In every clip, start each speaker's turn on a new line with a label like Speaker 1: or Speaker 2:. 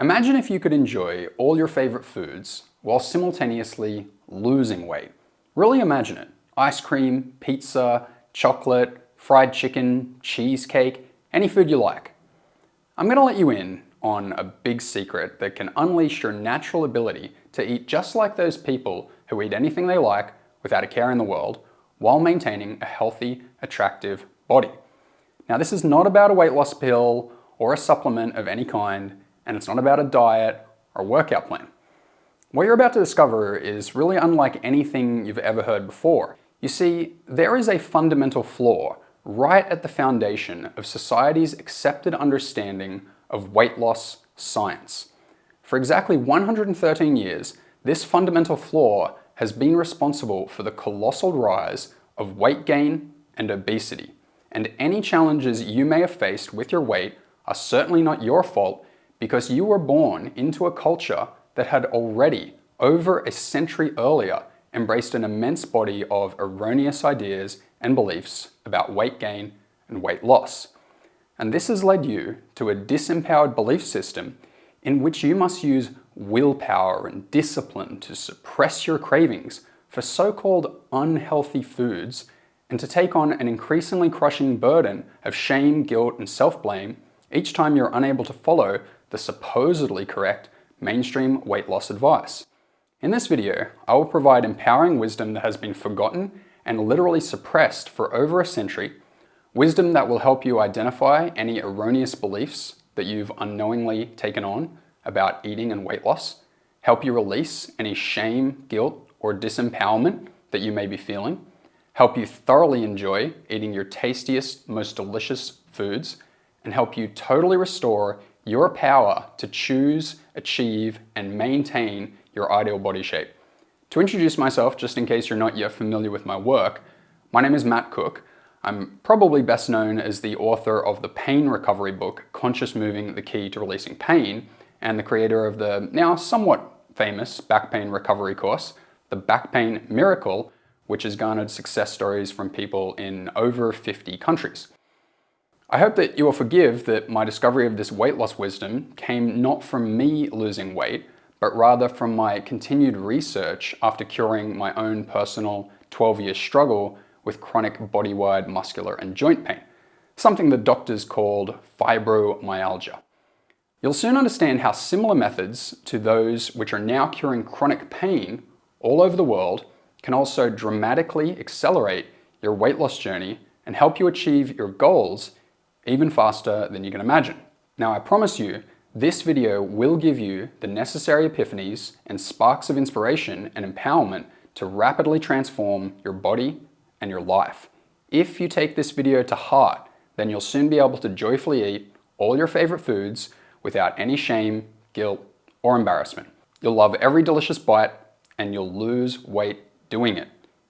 Speaker 1: Imagine if you could enjoy all your favorite foods while simultaneously losing weight. Really imagine it. Ice cream, pizza, chocolate, fried chicken, cheesecake, any food you like. I'm going to let you in on a big secret that can unleash your natural ability to eat just like those people who eat anything they like without a care in the world while maintaining a healthy, attractive body. Now, this is not about a weight loss pill or a supplement of any kind, and it's not about a diet or workout plan. What you're about to discover is really unlike anything you've ever heard before. You see, there is a fundamental flaw right at the foundation of society's accepted understanding of weight loss science. For exactly 113 years, this fundamental flaw has been responsible for the colossal rise of weight gain and obesity. And any challenges you may have faced with your weight are certainly not your fault, because you were born into a culture that had already, over a century earlier, embraced an immense body of erroneous ideas and beliefs about weight gain and weight loss. And this has led you to a disempowered belief system in which you must use willpower and discipline to suppress your cravings for so-called unhealthy foods and to take on an increasingly crushing burden of shame, guilt, and self-blame each time you're unable to follow the supposedly correct mainstream weight loss advice. In this video, I will provide empowering wisdom that has been forgotten and literally suppressed for over a century, wisdom that will help you identify any erroneous beliefs that you've unknowingly taken on about eating and weight loss, help you release any shame, guilt, or disempowerment that you may be feeling, help you thoroughly enjoy eating your tastiest, most delicious foods, and help you totally restore your power to choose, achieve, and maintain your ideal body shape. To introduce myself, just in case you're not yet familiar with my work, my name is Matt Cook. I'm probably best known as the author of the pain recovery book, Conscious Moving: The Key to Releasing Pain, and the creator of the now somewhat famous back pain recovery course, The Back Pain Miracle, which has garnered success stories from people in over 50 countries. I hope that you will forgive that my discovery of this weight loss wisdom came not from me losing weight, but rather from my continued research after curing my own personal 12-year struggle with chronic body-wide muscular and joint pain, something the doctors called fibromyalgia. You'll soon understand how similar methods to those which are now curing chronic pain all over the world can also dramatically accelerate your weight loss journey and help you achieve your goals even faster than you can imagine. Now, I promise you, this video will give you the necessary epiphanies and sparks of inspiration and empowerment to rapidly transform your body and your life. If you take this video to heart, then you'll soon be able to joyfully eat all your favorite foods without any shame, guilt, or embarrassment. You'll love every delicious bite and you'll lose weight doing it.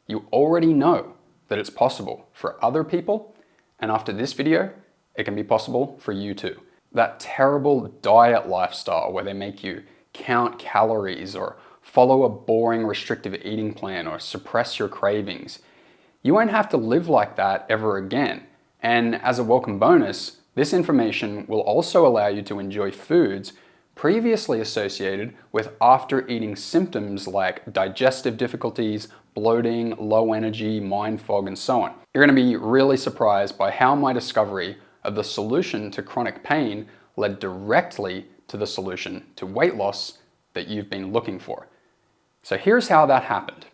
Speaker 1: You already know that it's possible for other people, and after this video, it can be possible for you too. That terrible diet lifestyle where they make you count calories or follow a boring restrictive eating plan or suppress your cravings. You won't have to live like that ever again. And as a welcome bonus, this information will also allow you to enjoy foods previously associated with after eating symptoms like digestive difficulties, bloating, low energy, mind fog, and so on. You're going to be really surprised by how my discovery of the solution to chronic pain led directly to the solution to weight loss that you've been looking for. So here's how that happened.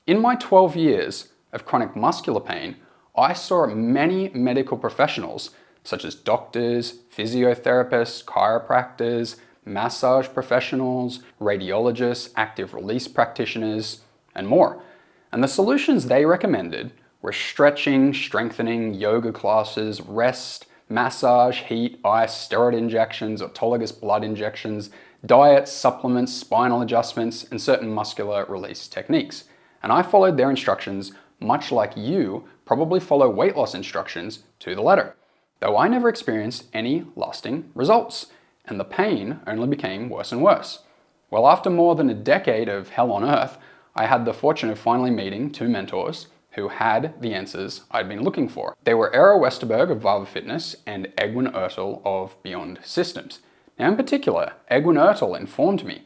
Speaker 1: In my 12 years of chronic muscular pain, I saw many medical professionals such as doctors, physiotherapists, chiropractors, massage professionals, radiologists, active release practitioners, and more. And the solutions they recommended were stretching, strengthening, yoga classes, rest, massage, heat, ice, steroid injections, autologous blood injections, diet, supplements, spinal adjustments, and certain muscular release techniques. And I followed their instructions much like you probably follow weight loss instructions to the letter, though I never experienced any lasting results, and the pain only became worse and worse. Well, after more than a decade of hell on earth, I had the fortune of finally meeting two mentors who had the answers I'd been looking for. They were Eero Westerberg of Vava Fitness and Egwin Ertel of Beyond Systems. Now in particular, Egwin Ertel informed me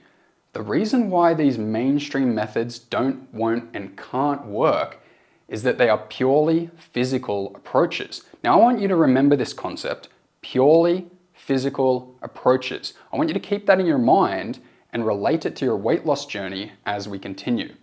Speaker 1: the reason why these mainstream methods don't, won't, and can't work is that they are purely physical approaches. Now I want you to remember this concept, purely physical approaches. I want you to keep that in your mind and relate it to your weight loss journey as we continue.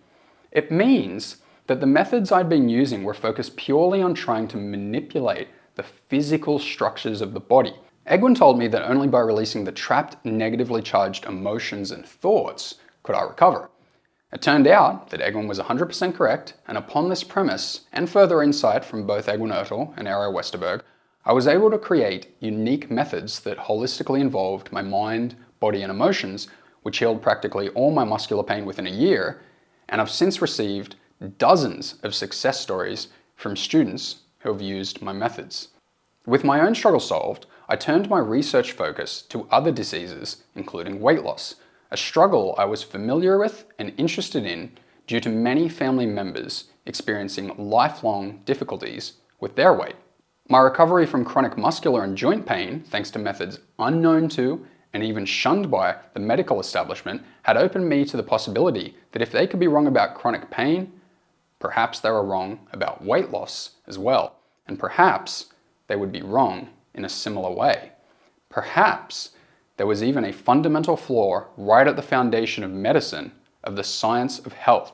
Speaker 1: It means that the methods I'd been using were focused purely on trying to manipulate the physical structures of the body. Egwin told me that only by releasing the trapped, negatively charged emotions and thoughts could I recover. It turned out that Egwin was 100% correct, and upon this premise, and further insight from both Egwin Ertel and Aero Westerberg, I was able to create unique methods that holistically involved my mind, body, and emotions, which healed practically all my muscular pain within a year, and I've since received dozens of success stories from students who have used my methods. With my own struggle solved, I turned my research focus to other diseases, including weight loss, a struggle I was familiar with and interested in due to many family members experiencing lifelong difficulties with their weight. My recovery from chronic muscular and joint pain, thanks to methods unknown to and even shunned by the medical establishment, had opened me to the possibility that if they could be wrong about chronic pain, perhaps they were wrong about weight loss as well, and perhaps they would be wrong in a similar way. Perhaps there was even a fundamental flaw right at the foundation of medicine, of the science of health.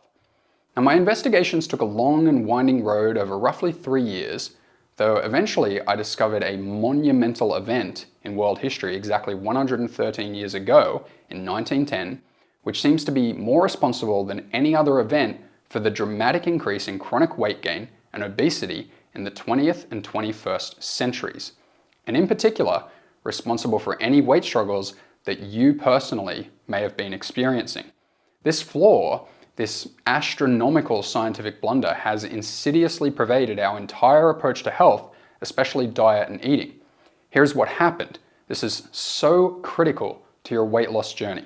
Speaker 1: Now, my investigations took a long and winding road over roughly 3 years, though eventually I discovered a monumental event in world history exactly 113 years ago in 1910, which seems to be more responsible than any other event for the dramatic increase in chronic weight gain and obesity in the 20th and 21st centuries, and in particular, responsible for any weight struggles that you personally may have been experiencing. This flaw, this astronomical scientific blunder, has insidiously pervaded our entire approach to health, especially diet and eating. Here's what happened. This is so critical to your weight loss journey.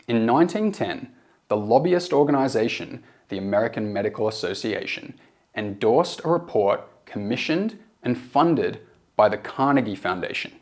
Speaker 1: In 1910, the lobbyist organization, the American Medical Association, endorsed a report commissioned and funded by the Carnegie Foundation.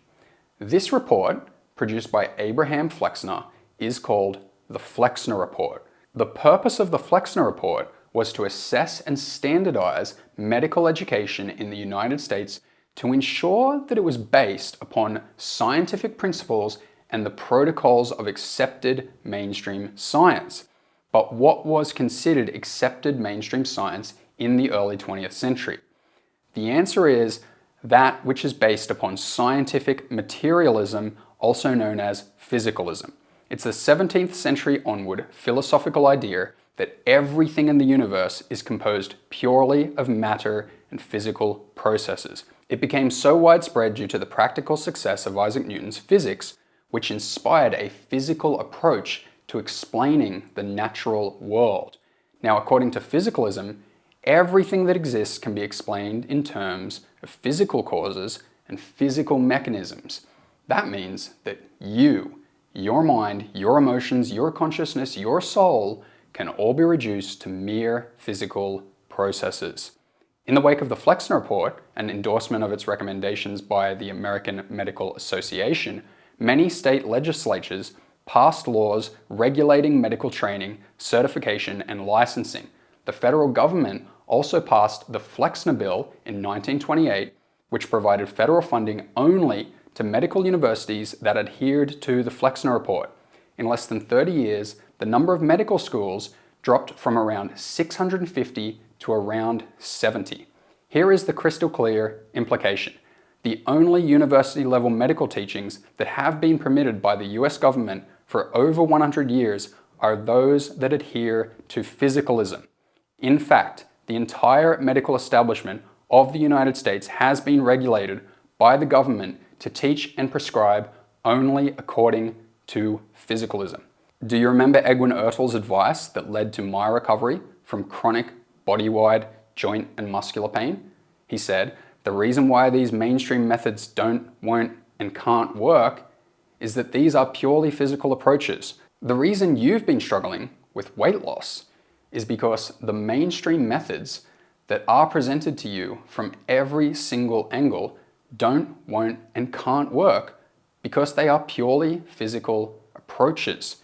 Speaker 1: This report, produced by Abraham Flexner, is called the Flexner Report. The purpose of the Flexner Report was to assess and standardize medical education in the United States to ensure that it was based upon scientific principles and the protocols of accepted mainstream science. But what was considered accepted mainstream science in the early 20th century? The answer is that which is based upon scientific materialism, also known as physicalism. It's the 17th century onward philosophical idea that everything in the universe is composed purely of matter and physical processes. It became so widespread due to the practical success of Isaac Newton's physics, which inspired a physical approach to explaining the natural world. Now, according to physicalism, everything that exists can be explained in terms of physical causes and physical mechanisms. That means that you, your mind, your emotions, your consciousness, your soul can all be reduced to mere physical processes. In the wake of the Flexner Report, an endorsement of its recommendations by the American Medical Association, many state legislatures passed laws regulating medical training, certification, and licensing. The federal government also passed the Flexner Bill in 1928, which provided federal funding only to medical universities that adhered to the Flexner Report. In less than 30 years, the number of medical schools dropped from around 650 to around 70. Here is the crystal clear implication. The only university-level medical teachings that have been permitted by the US government for over 100 years are those that adhere to physicalism. In fact, the entire medical establishment of the United States has been regulated by the government to teach and prescribe only according to physicalism. Do you remember Egwin Ertel's advice that led to my recovery from chronic body-wide joint and muscular pain? He said, the reason why these mainstream methods don't, won't, and can't work is that these are purely physical approaches. The reason you've been struggling with weight loss is because the mainstream methods that are presented to you from every single angle don't, won't, and can't work Because they are purely physical approaches.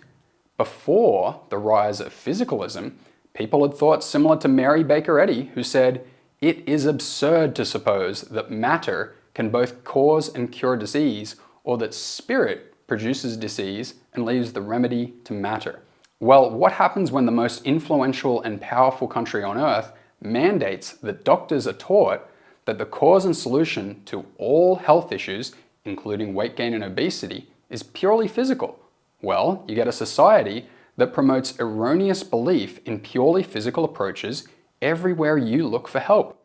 Speaker 1: Before the rise of physicalism, people had thought similar to Mary Baker Eddy, who said, "It is absurd to suppose that matter can both cause and cure disease, or that spirit produces disease and leaves the remedy to matter." Well, what happens when the most influential and powerful country on earth mandates that doctors are taught that the cause and solution to all health issues, including weight gain and obesity, is purely physical? Well, you get a society that promotes erroneous belief in purely physical approaches everywhere you look for help.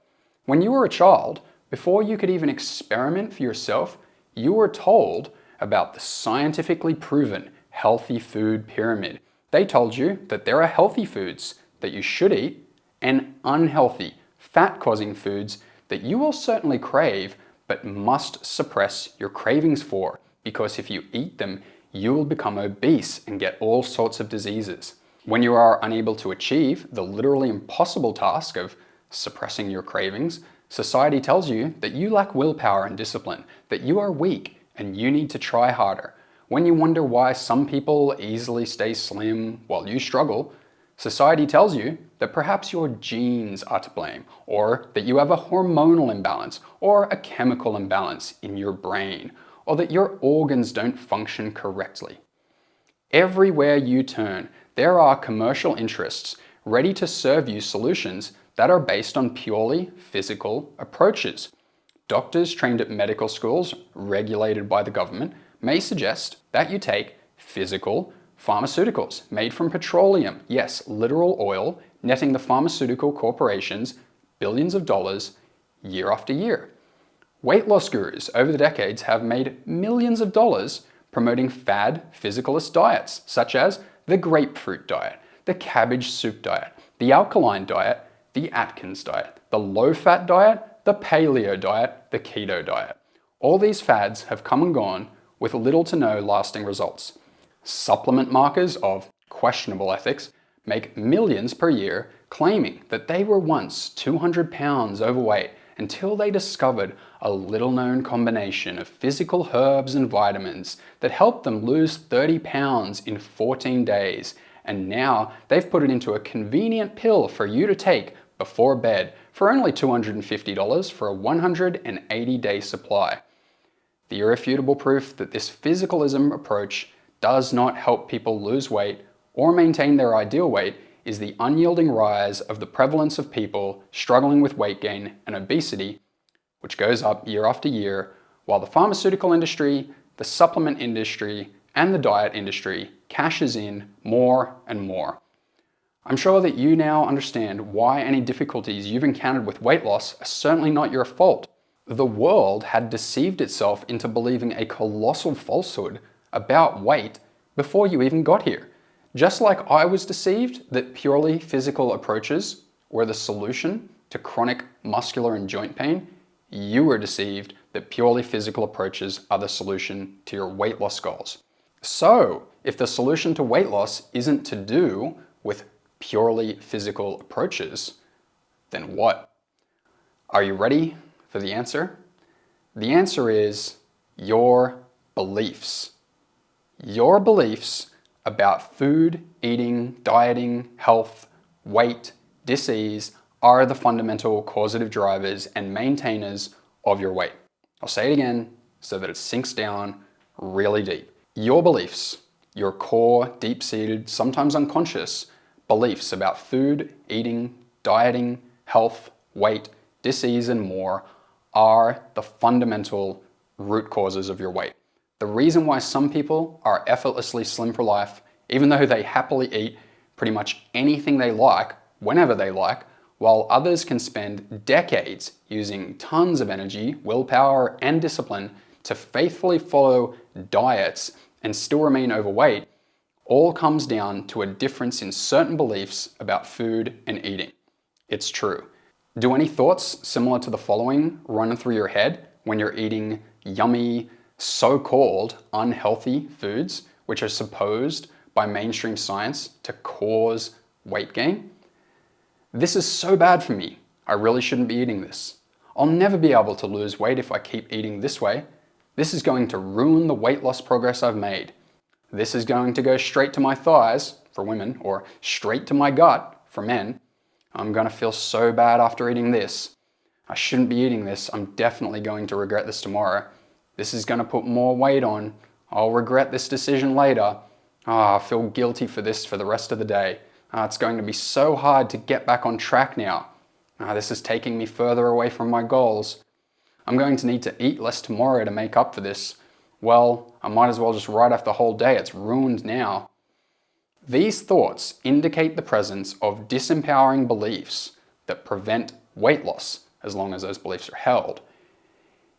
Speaker 1: When you were a child, before you could even experiment for yourself, you were told about the scientifically proven healthy food pyramid. They told you that there are healthy foods that you should eat and unhealthy, fat-causing foods that you will certainly crave but must suppress your cravings for, because if you eat them, you will become obese and get all sorts of diseases. When you are unable to achieve the literally impossible task of suppressing your cravings, society tells you that you lack willpower and discipline, that you are weak and you need to try harder. When you wonder why some people easily stay slim while you struggle, society tells you that perhaps your genes are to blame, or that you have a hormonal imbalance or a chemical imbalance in your brain, or that your organs don't function correctly. Everywhere you turn, there are commercial interests ready to serve you solutions that are based on purely physical approaches. Doctors trained at medical schools, regulated by the government, may suggest that you take physical pharmaceuticals made from petroleum, yes, literal oil, netting the pharmaceutical corporations billions of dollars year after year. Weight loss gurus over the decades have made millions of dollars promoting fad physicalist diets, such as the grapefruit diet, the cabbage soup diet, the alkaline diet, the Atkins diet, the low-fat diet, the paleo diet, the keto diet. All these fads have come and gone with little to no lasting results. Supplement markers of questionable ethics make millions per year claiming that they were once 200 pounds overweight until they discovered a little-known combination of physical herbs and vitamins that helped them lose 30 pounds in 14 days. And now they've put it into a convenient pill for you to take before bed for only $250 for a 180-day supply. The irrefutable proof that this physicalism approach does not help people lose weight or maintain their ideal weight is the unyielding rise of the prevalence of people struggling with weight gain and obesity, which goes up year after year, while the pharmaceutical industry, the supplement industry, and the diet industry cashes in more and more. I'm sure that you now understand why any difficulties you've encountered with weight loss are certainly not your fault. The world had deceived itself into believing a colossal falsehood about weight before you even got here. Just like I was deceived that purely physical approaches were the solution to chronic muscular and joint pain, you were deceived that purely physical approaches are the solution to your weight loss goals. So, if the solution to weight loss isn't to do with purely physical approaches, then what? Are you ready for the answer? The answer is your beliefs. Your beliefs about food, eating, dieting, health, weight, disease are the fundamental causative drivers and maintainers of your weight. I'll say it again so that it sinks down really deep. Your beliefs, your core, deep-seated, sometimes unconscious beliefs about food, eating, dieting, health, weight, disease, and more are the fundamental root causes of your weight. The reason why some people are effortlessly slim for life, even though they happily eat pretty much anything they like, whenever they like, while others can spend decades using tons of energy, willpower, and discipline to faithfully follow diets and still remain overweight, all comes down to a difference in certain beliefs about food and eating. It's true. Do any thoughts similar to the following run through your head when you're eating yummy, so-called unhealthy foods, which are supposed by mainstream science to cause weight gain? This is so bad for me. I really shouldn't be eating this. I'll never be able to lose weight if I keep eating this way. This is going to ruin the weight loss progress I've made. This is going to go straight to my thighs, for women, or straight to my gut, for men. I'm going to feel so bad after eating this. I shouldn't be eating this. I'm definitely going to regret this tomorrow. This is going to put more weight on. I'll regret this decision later. I feel guilty for this for the rest of the day. It's going to be so hard to get back on track now. This is taking me further away from my goals. I'm going to need to eat less tomorrow to make up for this. Well, I might as well just write off the whole day. It's ruined now. These thoughts indicate the presence of disempowering beliefs that prevent weight loss, as long as those beliefs are held.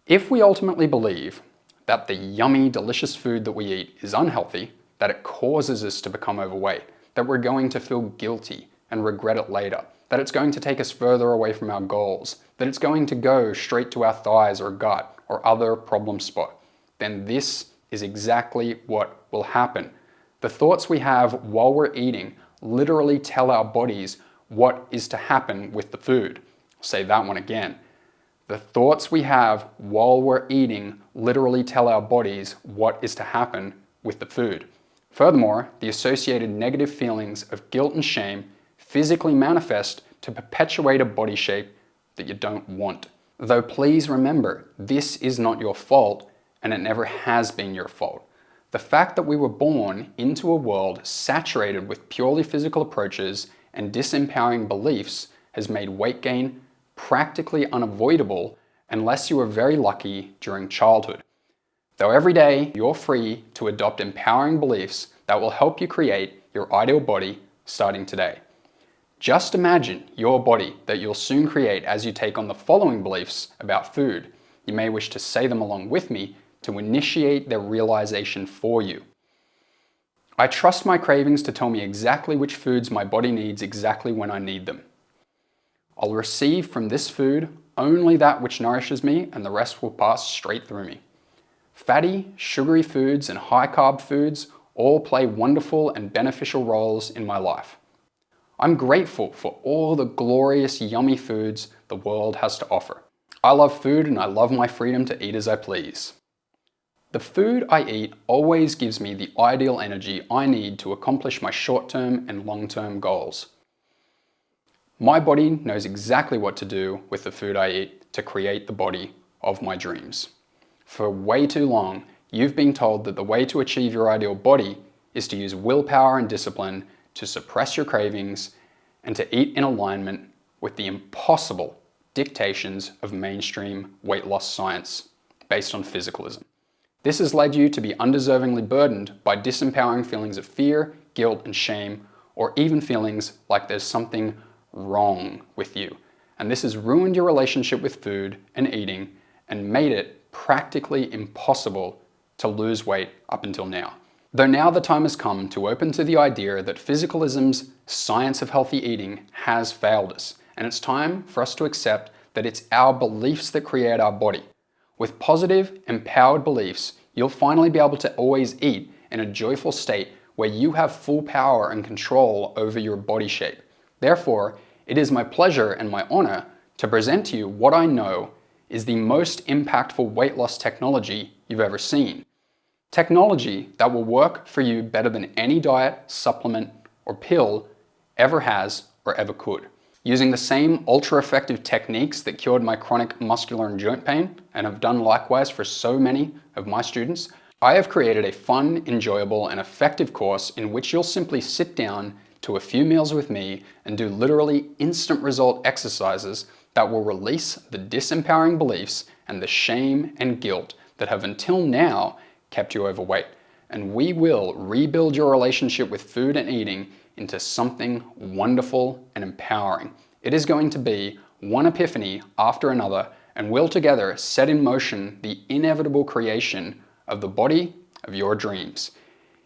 Speaker 1: If we ultimately believe that the yummy, delicious food that we eat is unhealthy, that it causes us to become overweight, that we're going to feel guilty and regret it later, that it's going to take us further away from our goals, that it's going to go straight to our thighs or gut or other problem spot, then this is exactly what will happen. The thoughts we have while we're eating literally tell our bodies what is to happen with the food. I'll say that one again. The thoughts we have while we're eating literally tell our bodies what is to happen with the food. Furthermore, the associated negative feelings of guilt and shame physically manifest to perpetuate a body shape that you don't want. Though please remember, this is not your fault, and it never has been your fault. The fact that we were born into a world saturated with purely physical approaches and disempowering beliefs has made weight gain practically unavoidable unless you were very lucky during childhood. Though every day you're free to adopt empowering beliefs that will help you create your ideal body starting today. Just imagine your body that you'll soon create as you take on the following beliefs about food. You may wish to say them along with me to initiate their realization for you. I trust my cravings to tell me exactly which foods my body needs exactly when I need them. I'll receive from this food only that which nourishes me, and the rest will pass straight through me. Fatty, sugary foods and high-carb foods all play wonderful and beneficial roles in my life. I'm grateful for all the glorious, yummy foods the world has to offer. I love food and I love my freedom to eat as I please. The food I eat always gives me the ideal energy I need to accomplish my short-term and long-term goals. My body knows exactly what to do with the food I eat to create the body of my dreams. For way too long, you've been told that the way to achieve your ideal body is to use willpower and discipline to suppress your cravings and to eat in alignment with the impossible dictations of mainstream weight loss science based on physicalism. This has led you to be undeservingly burdened by disempowering feelings of fear, guilt, and shame, or even feelings like there's something wrong with you. And this has ruined your relationship with food and eating and made it practically impossible to lose weight up until now. Though now the time has come to open to the idea that physicalism's science of healthy eating has failed us, and it's time for us to accept that it's our beliefs that create our body. With positive, empowered beliefs, you'll finally be able to always eat in a joyful state where you have full power and control over your body shape. Therefore, it is my pleasure and my honor to present to you what I know is the most impactful weight loss technology you've ever seen. Technology that will work for you better than any diet, supplement, or pill ever has or ever could. Using the same ultra-effective techniques that cured my chronic muscular and joint pain, and have done likewise for so many of my students, I have created a fun, enjoyable, and effective course in which you'll simply sit down to a few meals with me and do literally instant result exercises that will release the disempowering beliefs and the shame and guilt that have until now kept you overweight. And we will rebuild your relationship with food and eating into something wonderful and empowering. It is going to be one epiphany after another, and we'll together set in motion the inevitable creation of the body of your dreams.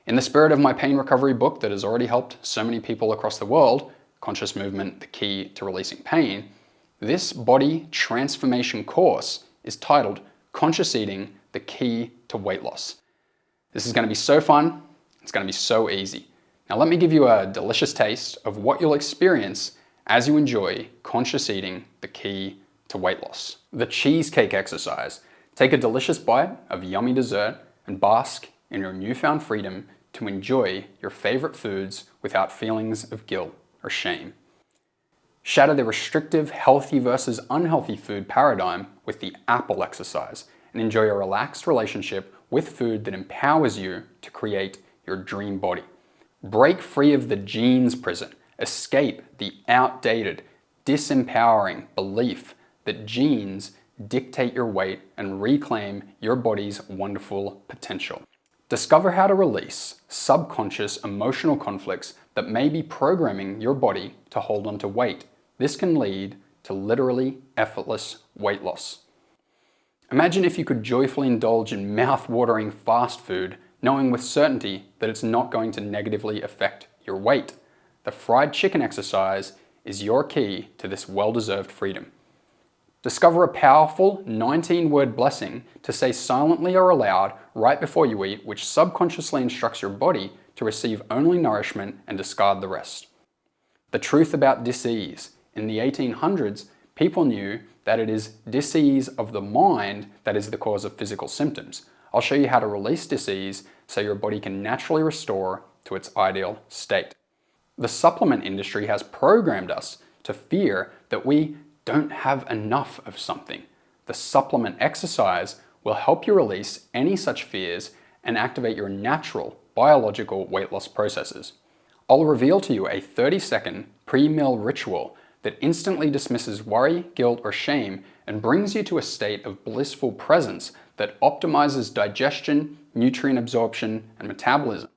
Speaker 1: In the spirit of my pain recovery book that has already helped so many people across the world, Conscious Movement, The Key to Releasing Pain, this body transformation course is titled Conscious Eating, The Key to Weight Loss. This is going to be so fun. It's going to be so easy. Now let me give you a delicious taste of what you'll experience as you enjoy Conscious Eating, The Key to Weight Loss. The cheesecake exercise. Take a delicious bite of yummy dessert and bask in your newfound freedom to enjoy your favorite foods without feelings of guilt or shame. Shatter the restrictive healthy versus unhealthy food paradigm with the Apple exercise and enjoy a relaxed relationship with food that empowers you to create your dream body. Break free of the genes prison. Escape the outdated, disempowering belief that genes dictate your weight and reclaim your body's wonderful potential. Discover how to release subconscious emotional conflicts that may be programming your body to hold on to weight. This can lead to literally effortless weight loss. Imagine if you could joyfully indulge in mouth-watering fast food, knowing with certainty that it's not going to negatively affect your weight. The fried chicken exercise is your key to this well-deserved freedom. Discover a powerful 19-word blessing to say silently or aloud right before you eat, which subconsciously instructs your body to receive only nourishment and discard the rest. The truth about disease. In the 1800s, people knew that it is disease of the mind that is the cause of physical symptoms. I'll show you how to release disease so your body can naturally restore to its ideal state. The supplement industry has programmed us to fear that we don't have enough of something. The supplement exercise will help you release any such fears and activate your natural biological weight loss processes. I'll reveal to you a 30-second pre-meal ritual that instantly dismisses worry, guilt, or shame and brings you to a state of blissful presence that optimizes digestion, nutrient absorption, and metabolism.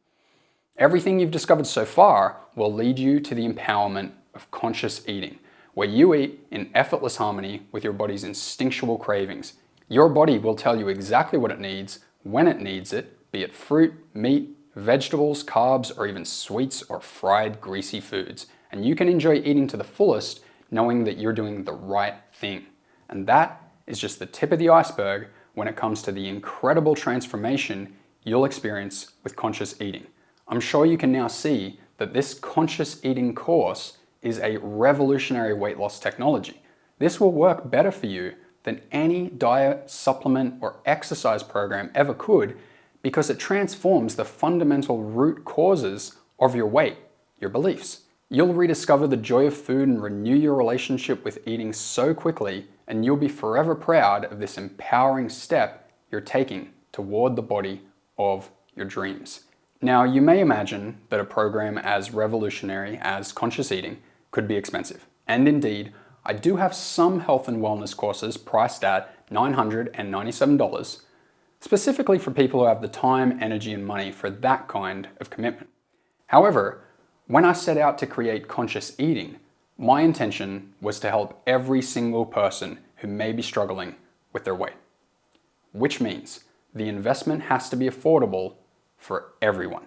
Speaker 1: Everything you've discovered so far will lead you to the empowerment of conscious eating, where you eat in effortless harmony with your body's instinctual cravings. Your body will tell you exactly what it needs, when it needs it, be it fruit, meat, vegetables, carbs, or even sweets or fried, greasy foods. And you can enjoy eating to the fullest, knowing that you're doing the right thing. And that is just the tip of the iceberg when it comes to the incredible transformation you'll experience with conscious eating. I'm sure you can now see that this conscious eating course is a revolutionary weight loss technology. This will work better for you than any diet, supplement, or exercise program ever could because it transforms the fundamental root causes of your weight, your beliefs. You'll rediscover the joy of food and renew your relationship with eating so quickly, and you'll be forever proud of this empowering step you're taking toward the body of your dreams. Now, you may imagine that a program as revolutionary as conscious eating could be expensive. And indeed, I do have some health and wellness courses priced at $997, specifically for people who have the time, energy, and money for that kind of commitment. However, when I set out to create conscious eating, my intention was to help every single person who may be struggling with their weight. Which means the investment has to be affordable for everyone.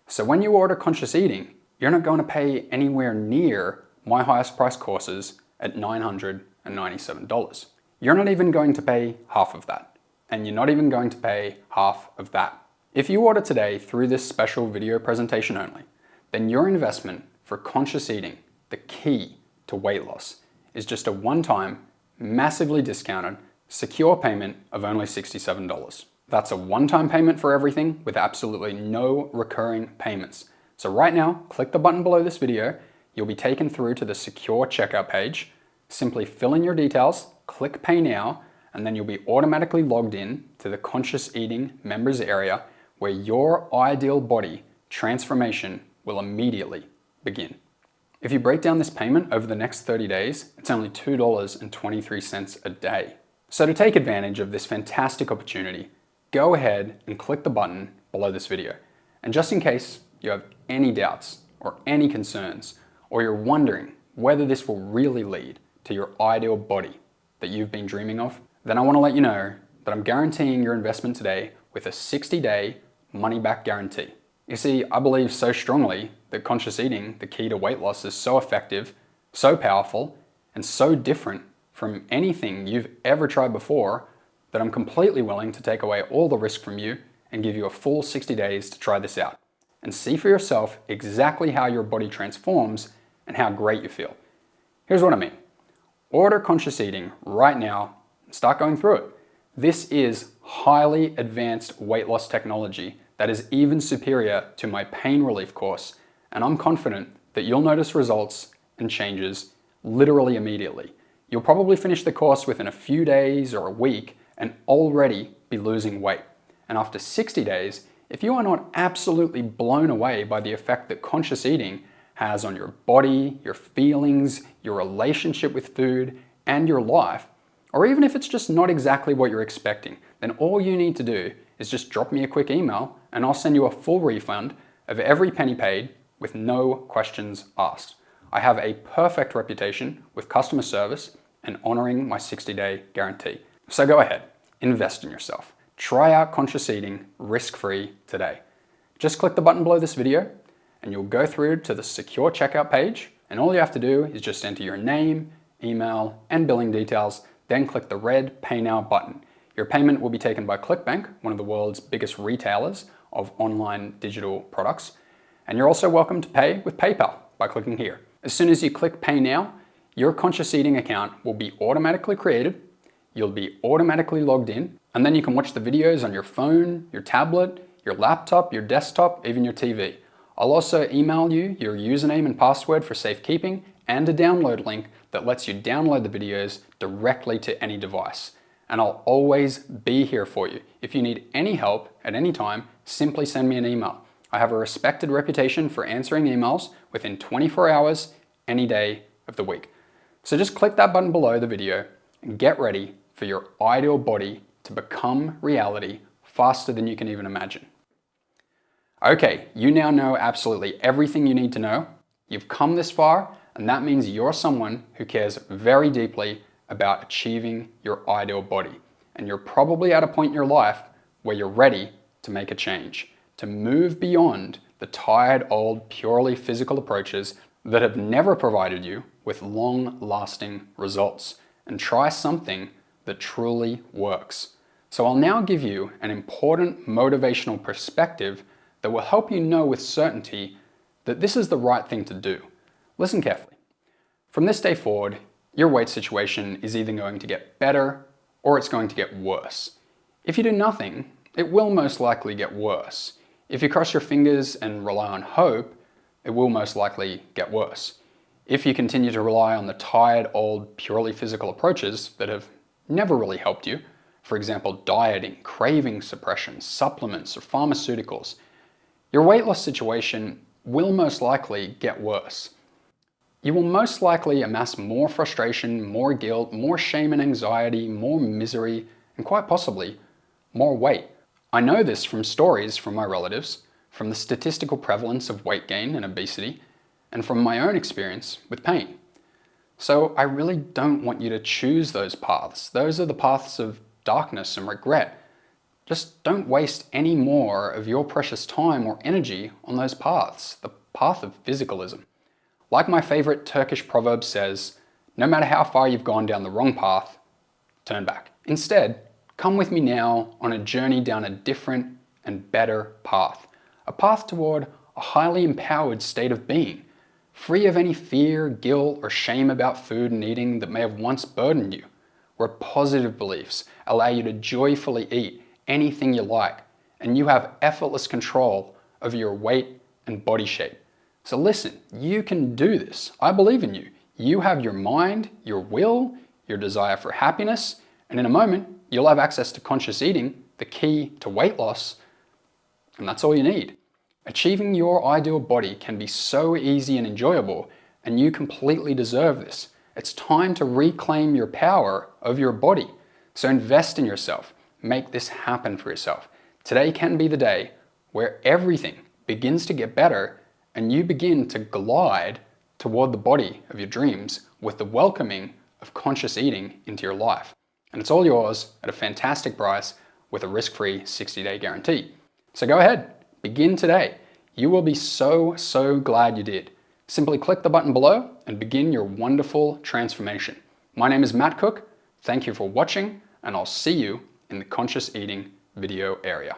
Speaker 1: So when you order conscious eating, you're not going to pay anywhere near my highest price courses at $997. You're not even going to pay half of that. And you're not even going to pay half of that. If you order today through this special video presentation only, then your investment for conscious eating, the key to weight loss, is just a one-time, massively discounted, secure payment of only $67. That's a one-time payment for everything with absolutely no recurring payments. So right now, click the button below this video. You'll be taken through to the secure checkout page. Simply fill in your details, click Pay Now, and then you'll be automatically logged in to the Conscious Eating members area where your ideal body transformation will immediately begin. If you break down this payment over the next 30 days, it's only $2.23 a day. So to take advantage of this fantastic opportunity, go ahead and click the button below this video. And just in case you have any doubts or any concerns, or you're wondering whether this will really lead to your ideal body that you've been dreaming of, then I want to let you know that I'm guaranteeing your investment today with a 60-day money-back guarantee. You see, I believe so strongly that conscious eating, the key to weight loss, is so effective, so powerful, and so different from anything you've ever tried before that I'm completely willing to take away all the risk from you and give you a full 60 days to try this out and see for yourself exactly how your body transforms and how great you feel. Here's what I mean. Order conscious eating right now and start going through it. This is highly advanced weight loss technology that is even superior to my pain relief course, and I'm confident that you'll notice results and changes literally immediately. You'll probably finish the course within a few days or a week and already be losing weight. And after 60 days, if you are not absolutely blown away by the effect that conscious eating has on your body, your feelings, your relationship with food, and your life, or even if it's just not exactly what you're expecting, then all you need to do is just drop me a quick email and I'll send you a full refund of every penny paid with no questions asked. I have a perfect reputation with customer service and honoring my 60-day guarantee. So go ahead, invest in yourself. Try out conscious eating risk-free today. Just click the button below this video and you'll go through to the secure checkout page, and all you have to do is just enter your name, email, and billing details, then click the red Pay Now button. Your payment will be taken by ClickBank, one of the world's biggest retailers of online digital products, and you're also welcome to pay with PayPal by clicking here. As soon as you click Pay Now, your conscious eating account will be automatically created, you'll be automatically logged in, and then you can watch the videos on your phone, your tablet, your laptop, your desktop, even your TV. I'll also email you your username and password for safekeeping and a download link that lets you download the videos directly to any device. And I'll always be here for you. If you need any help at any time, simply send me an email. I have a respected reputation for answering emails within 24 hours, any day of the week. So just click that button below the video and get ready for your ideal body to become reality faster than you can even imagine. Okay, you now know absolutely everything you need to know. You've come this far, and that means you're someone who cares very deeply about achieving your ideal body. And you're probably at a point in your life where you're ready to make a change, to move beyond the tired, old, purely physical approaches that have never provided you with long-lasting results, and try something that truly works. So I'll now give you an important motivational perspective that will help you know with certainty that this is the right thing to do. Listen carefully. From this day forward, your weight situation is either going to get better or it's going to get worse. If you do nothing, it will most likely get worse. If you cross your fingers and rely on hope, it will most likely get worse. If you continue to rely on the tired, old, purely physical approaches that have never really helped you, for example, dieting, craving suppression, supplements, or pharmaceuticals, your weight loss situation will most likely get worse. You will most likely amass more frustration, more guilt, more shame and anxiety, more misery, and quite possibly more weight. I know this from stories from my relatives, from the statistical prevalence of weight gain and obesity, and from my own experience with pain. So I really don't want you to choose those paths. Those are the paths of darkness and regret. Just don't waste any more of your precious time or energy on those paths, the path of physicalism. Like my favorite Turkish proverb says, no matter how far you've gone down the wrong path, turn back. Instead, come with me now on a journey down a different and better path. A path toward a highly empowered state of being, free of any fear, guilt, or shame about food and eating that may have once burdened you, where positive beliefs allow you to joyfully eat anything you like, and you have effortless control over your weight and body shape. So listen, you can do this. I believe in you. You have your mind, your will, your desire for happiness, and in a moment, you'll have access to conscious eating, the key to weight loss, and that's all you need. Achieving your ideal body can be so easy and enjoyable, and you completely deserve this. It's time to reclaim your power over your body. So invest in yourself. Make this happen for yourself. Today can be the day where everything begins to get better and you begin to glide toward the body of your dreams with the welcoming of conscious eating into your life. And it's all yours at a fantastic price with a risk-free 60-day guarantee. So go ahead, begin today. You will be so glad you did. Simply click the button below and begin your wonderful transformation. My name is Matt Cook. Thank you for watching, and I'll see you in the conscious eating video area.